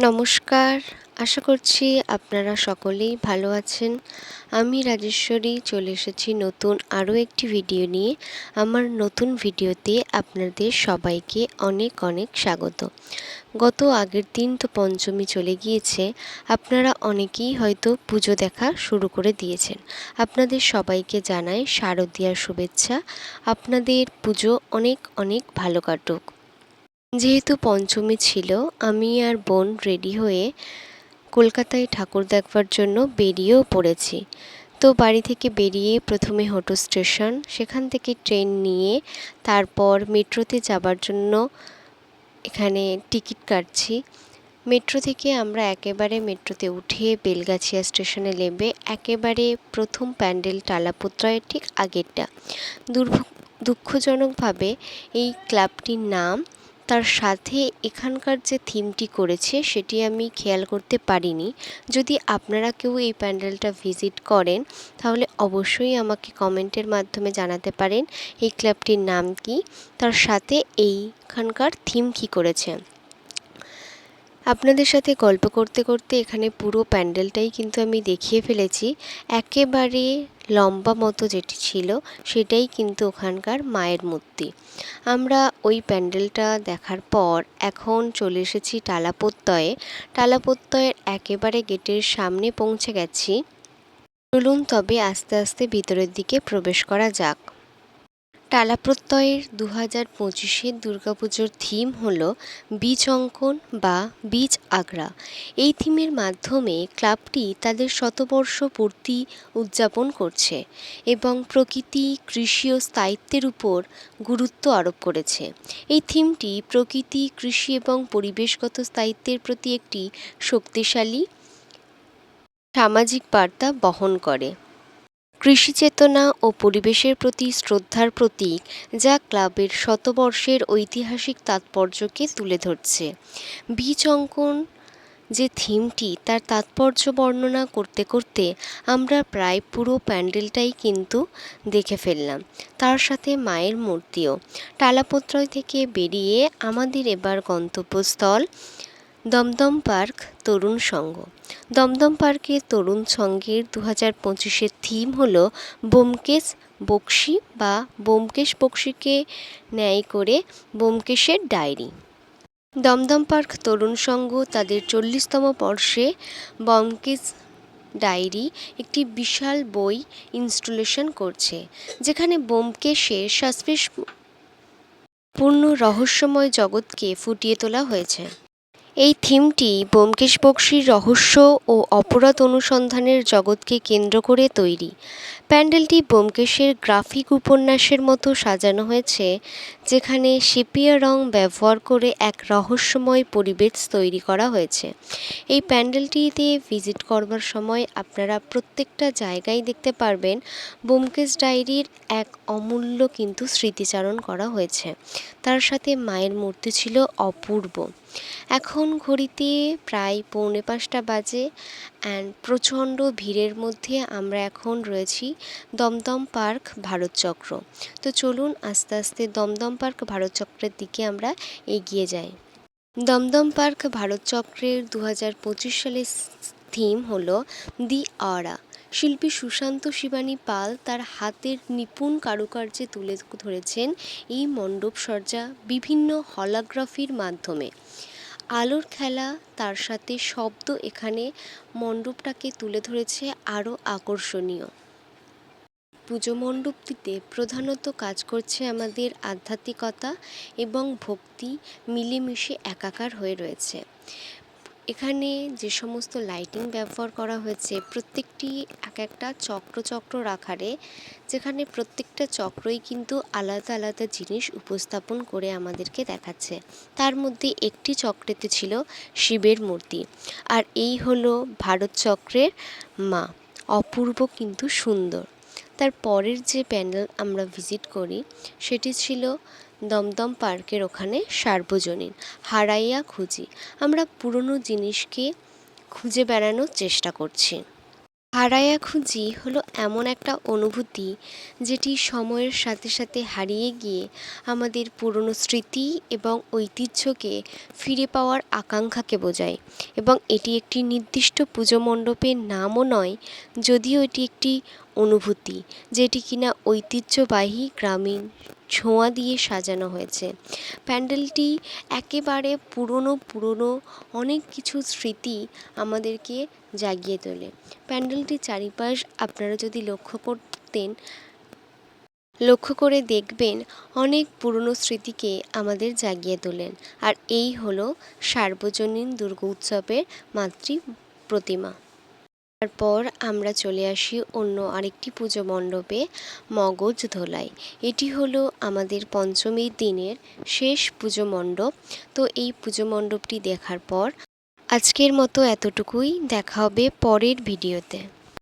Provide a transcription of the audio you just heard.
নমস্কার, আশা করছি আপনারা সকলেই ভালো আছেন। আমি রাজেশ্বরী চলে এসেছি নতুন আরও একটি ভিডিও নিয়ে। আমার নতুন ভিডিওতে আপনাদের সবাইকে অনেক অনেক স্বাগত। গত আগের দিন তো পঞ্চমী চলে গিয়েছে, আপনারা অনেকেই হয়তো পুজো দেখা শুরু করে দিয়েছেন। আপনাদের সবাইকে জানাই শারদীয়ার শুভেচ্ছা। আপনাদের পুজো অনেক অনেক ভালো কাটুক। যেহেতু পঞ্চমী ছিল, আমি আর বোন রেডি হয়ে কলকাতায় ঠাকুর দেখবার জন্য বেরিয়েও পড়েছি। তো বাড়ি থেকে বেরিয়ে প্রথমে হোটো স্টেশন, সেখান থেকে ট্রেন নিয়ে তারপর মেট্রোতে যাবার জন্য এখানে টিকিট কাটছি। মেট্রো থেকে আমরা একেবারে মেট্রোতে উঠে বেলগাছিয়া স্টেশনে নেমে একেবারে প্রথম প্যান্ডেল টালাপোতরায়ের ঠিক আগেরটা। দুঃখজনকভাবে এই ক্লাবটির নাম, তার সাথে এখানকার যে থিমটি করেছে সেটি আমি খেয়াল করতে পারিনি। যদি আপনারা কেউ এই প্যান্ডেলটা ভিজিট করেন তাহলে অবশ্যই আমাকে কমেন্টের মাধ্যমে জানাতে পারেন এই ক্লাবটির নাম কি, তার সাথে এইখানকার থিম কি করেছে। আপনাদের সাথে গল্প করতে করতে এখানে পুরো প্যান্ডেলটাই কিন্তু আমি দেখিয়ে ফেলেছি। একেবারে লম্বা মতো যেটি ছিল সেটাই কিন্তু ওখানকার মায়ের মূর্তি। আমরা ওই প্যান্ডেলটা দেখার পর এখন চলে এসেছি টালাপোতরায়ের একেবারে গেটের সামনে পৌঁছে গেছি। চলুন তবে আস্তে আস্তে ভিতরের দিকে প্রবেশ করা যাক। টালাপোতরায়ের 2025-এর দুর্গাপুজোর থিম হলো বীজ অঙ্কন বা বীজ আগ্রা। এই থিমের মাধ্যমে ক্লাবটি তাদের শতবর্ষ পূর্তি উদযাপন করছে এবং প্রকৃতি, কৃষি ও স্থায়িত্বের উপর গুরুত্ব আরোপ করেছে। এই থিমটি প্রকৃতি, কৃষি এবং পরিবেশগত স্থায়িত্বের প্রতি একটি শক্তিশালী সামাজিক বার্তা বহন করে। কৃষি চেতনা ও পরিবেশের প্রতি শ্রদ্ধার প্রতীক, যা ক্লাবের শতবর্ষের ঐতিহাসিক তাৎপর্যকে তুলে ধরছে। বীজ অঙ্কন যে থিমটি, তার তাৎপর্য বর্ণনা করতে করতে আমরা প্রায় পুরো প্যান্ডেলটাই কিন্তু দেখে ফেললাম, তার সাথে মায়ের মূর্তিও। টালাপোতরায় থেকে বেরিয়ে আমাদের এবার গন্তব্যস্থল দমদম পার্ক তরুণ সংঘ। দমদম পার্কের তরুণ সংঘের 2025-এর থিম হলো ব্যোমকেশ বক্সী বা ব্যোমকেশ বক্সীকে ন্যায় করে ব্যোমকেশের ডায়েরি। দমদম পার্ক তরুণ সংঘ তাদের 40তম বর্ষে ব্যোমকেশ ডায়েরি একটি বিশাল বই ইনস্টলেশন করছে, যেখানে ব্যোমকেশের সাসপেন্সপূর্ণ রহস্যময় জগৎকে ফুটিয়ে তোলা হয়েছে। এই থিমটি ব্যোমকেশ বক্সীর রহস্য ও অপরাধ অনুসন্ধানের জগৎকে কেন্দ্র করে তৈরি। প্যান্ডেলটি ব্যোমকেশের গ্রাফিক উপন্যাসের মতো সাজানো হয়েছে, যেখানে সেপিয়া রং ব্যবহার করে এক রহস্যময় পরিবেশ তৈরি করা হয়েছে। এই প্যান্ডেলটিতে ভিজিট করবার সময় আপনারা প্রত্যেকটা জায়গায় দেখতে পারবেন ব্যোমকেশ ডায়েরির এক অমূল্য কিন্তু স্মৃতিচারণ করা হয়েছে। তার সাথে মায়ের মূর্তি ছিল অপূর্ব। এখন ঘড়িতে প্রায় 4:45 বাজে অ্যান্ড প্রচণ্ড ভিড়ের মধ্যে আমরা এখন রয়েছি দমদম পার্ক ভারতচক্র। তো চলুন আস্তে আস্তে দমদম পার্ক ভারতচক্রের দিকে আমরা এগিয়ে যাই। দমদম পার্ক ভারতচক্রের 2025 সালের থিম হলো দি অরা। শিল্পী সুশান্ত শিবানী পাল তার হাতের নিপুণ কারুকার্যে তুলে ধরেছেন এই মণ্ডপ সজ্জা বিভিন্ন হলোগ্রাফির মাধ্যমে। আলোর খেলা, তার সাথে শব্দ এখানে মণ্ডপটাকে তুলে ধরেছে আরও আকর্ষণীয়। পুজো মণ্ডপটিতে প্রধানত কাজ করছে আমাদের আধ্যাত্মিকতা এবং ভক্তি মিলেমিশে একাকার হয়ে রয়েছে। এখানে যে সমস্ত লাইটিং ব্যবহার করা হয়েছে প্রত্যেকটি এক একটা চক্র চক্র আকারে, যেখানে প্রত্যেকটা চক্রই কিন্তু আলাদা আলাদা জিনিস উপস্থাপন করে আমাদেরকে দেখাচ্ছে। তার মধ্যে একটি চক্রেতে ছিল শিবের মূর্তি, আর এই হলো ভারত চক্রের মা, অপূর্ব কিন্তু সুন্দর। তার পরের যে প্যান্ডেল আমরা ভিজিট করি সেটি ছিল দমদম পার্কের ওখানে সার্বজনীন হারাইয়া খুঁজি। আমরা পুরনো জিনিসকে খুঁজে বেড়ানোর চেষ্টা করছি। হারায়া খুঁজি হলো এমন একটা অনুভূতি যেটি সময়ের সাথে সাথে হারিয়ে গিয়ে আমাদের পুরনো স্মৃতি এবং ঐতিহ্যকে ফিরে পাওয়ার আকাঙ্ক্ষাকে বোঝায়। এবং এটি একটি নির্দিষ্ট পুজো মণ্ডপের নামও নয়, যদিও এটি একটি অনুভূতি যেটি কিনা ঐতিহ্যবাহী গ্রামীণ ছোঁয়া দিয়ে সাজানো হয়েছে। প্যান্ডেলটি একেবারে পুরনো অনেক কিছু স্মৃতি আমাদেরকে জাগিয়ে তোলে। প্যান্ডেলটির চারিপাশ আপনারা যদি লক্ষ্য করে দেখবেন অনেক পুরনো স্মৃতিকে আমাদের জাগিয়ে তোলেন। আর এই হলো সার্বজনীন দুর্গোৎসবের মাতৃ প্রতিমা। তারপর আমরা চলে আসি অন্য আরেকটি পুজো মণ্ডপে, মগজ ধোলাই। এটি হলো আমাদের পঞ্চমীর দিনের শেষ পুজো মণ্ডপ। তো এই পুজো মণ্ডপটি দেখার পর আজকের মতো এতটুকুই। দেখা হবে পরের ভিডিওতে।